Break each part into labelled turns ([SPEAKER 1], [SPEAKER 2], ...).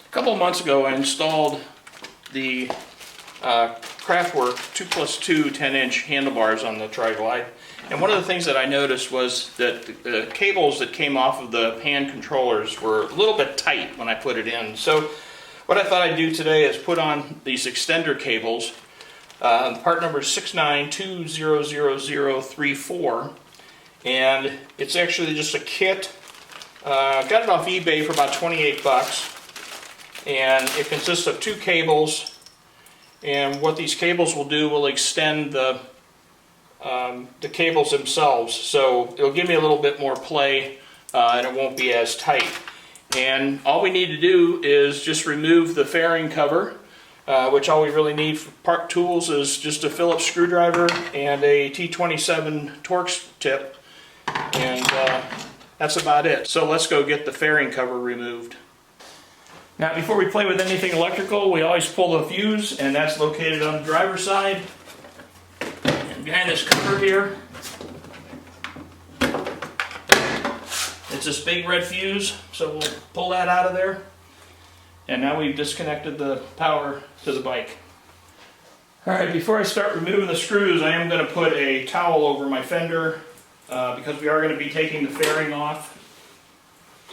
[SPEAKER 1] A couple of months ago I installed the Kraftwerk 2+2 10-inch handlebars on the Tri Glide. And one of the things that I noticed was that the cables that came off of the hand controllers were a little bit tight when I put it in. So what I thought I'd do today is put on these extender cables. Part number is 692000034, and it's actually just a kit. Got it off eBay for about 28 bucks, and it consists of 2 cables. And what these cables will do will extend the cables themselves, so it'll give me a little bit more play and it won't be as tight. And all we need to do is just remove the fairing cover, which all we really need for part tools is just a Phillips screwdriver and a T27 Torx tip, and that's about it. So let's go get the fairing cover removed. Now, before we play with anything electrical, we always pull the fuse, and that's located on the driver's side. And behind this cover here, it's this big red fuse, so we'll pull that out of there. And now we've disconnected the power to the bike. Alright, before I start removing the screws, I am going to put a towel over my fender because we are going to be taking the fairing off.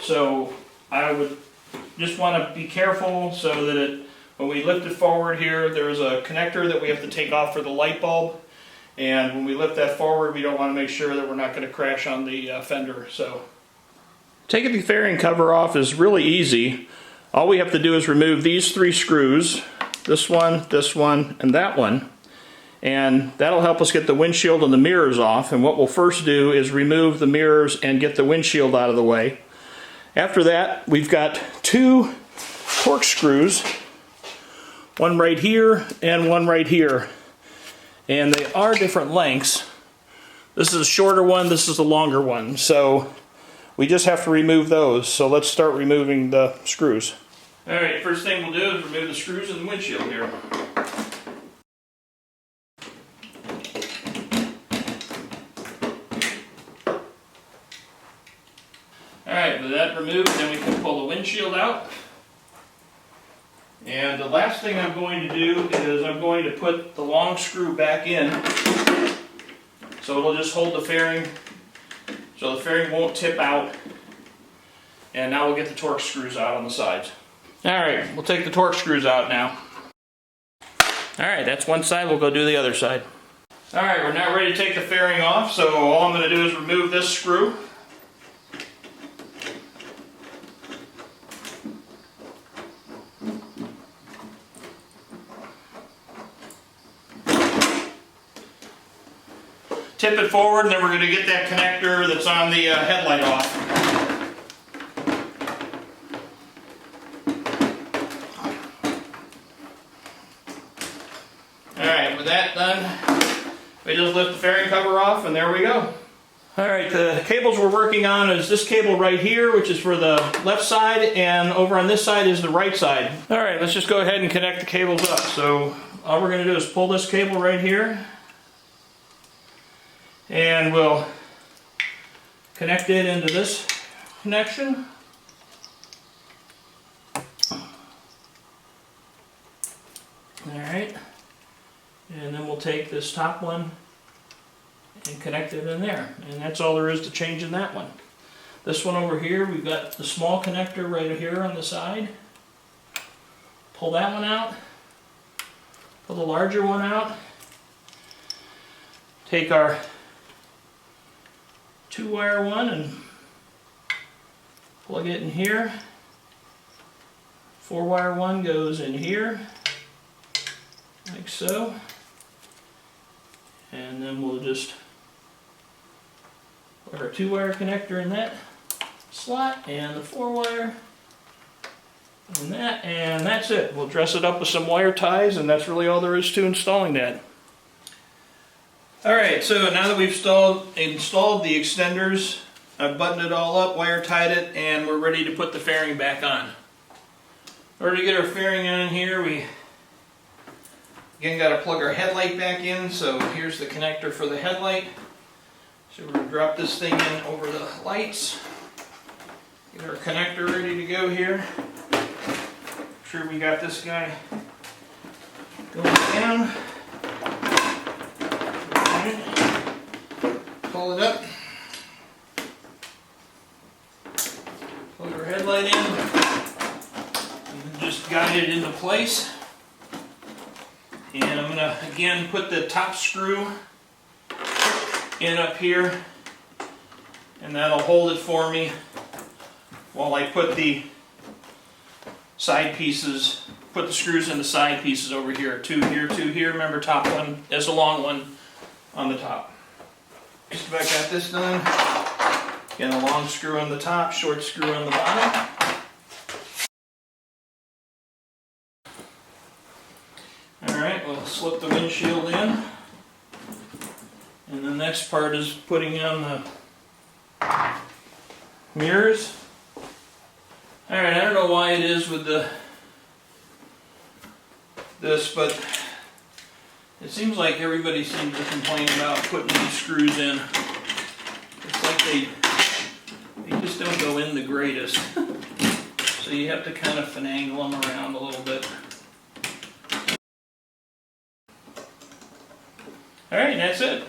[SPEAKER 1] So I would just want to be careful so that when we lift it forward here, there's a connector that we have to take off for the light bulb, and when we lift that forward, we don't want to make sure that we're not going to crash on the fender. So taking the fairing cover off is really easy. All we have to do is remove these 3 screws, this one, and that one, and that'll help us get the windshield and the mirrors off. And what we'll first do is remove the mirrors and get the windshield out of the way. After that, we've got 2 Torx screws, one right here and one right here. And they are different lengths. This is a shorter one, this is a longer one. So we just have to remove those. So let's start removing the screws. Alright, first thing we'll do is remove the screws in the windshield here. Alright, with that removed, then we can pull the windshield out. And the last thing I'm going to do is I'm going to put the long screw back in. So it'll just hold the fairing, so the fairing won't tip out. And now we'll get the Torx screws out on the sides. Alright, we'll take the Torx screws out now. Alright, that's one side, we'll go do the other side. Alright, we're now ready to take the fairing off, so all I'm going to do is remove this screw. Tip it forward, and then we're going to get that connector that's on the headlight off. Alright, with that done, we just lift the fairing cover off, and there we go. Alright, the cables we're working on is this cable right here, which is for the left side, and over on this side is the right side. Alright, let's just go ahead and connect the cables up. So all we're going to do is pull this cable right here, and we'll connect it into this connection. Alright, and then we'll take this top one and connect it in there. And that's all there is to change in that one. This one over here, we've got the small connector right here on the side. Pull that one out. Pull the larger one out. Take our 2-wire one and plug it in here. 4-wire one goes in here, like so. And then we'll just put our 2-wire connector in that slot, and the 4-wire in that, and that's it. We'll dress it up with some wire ties, and that's really all there is to installing that. Alright, so now that we've installed the extenders, I've buttoned it all up, wire tied it, and we're ready to put the fairing back on. In order to get our fairing on here, we again got to plug our headlight back in. So here's the connector for the headlight. So we're going to drop this thing in over the lights. Get our connector ready to go here. sure we got this guy going down. Pull it up. Plug our headlight in. And just guide it into place. And I'm going to again put the top screw in up here. And that'll hold it for me while I put the side pieces, put the screws in the side pieces over here. Two here. Remember, top one is a long one on the top. Just about got this done. Again, a long screw on the top, short screw on the bottom. Alright, we'll slip the windshield in. And the next part is putting on the mirrors. Alright, I don't know why it is with this, but it seems like everybody seems to complain about putting these screws in. It's like they just don't go in the greatest. So you have to kind of finagle them around a little bit. Alright, that's it.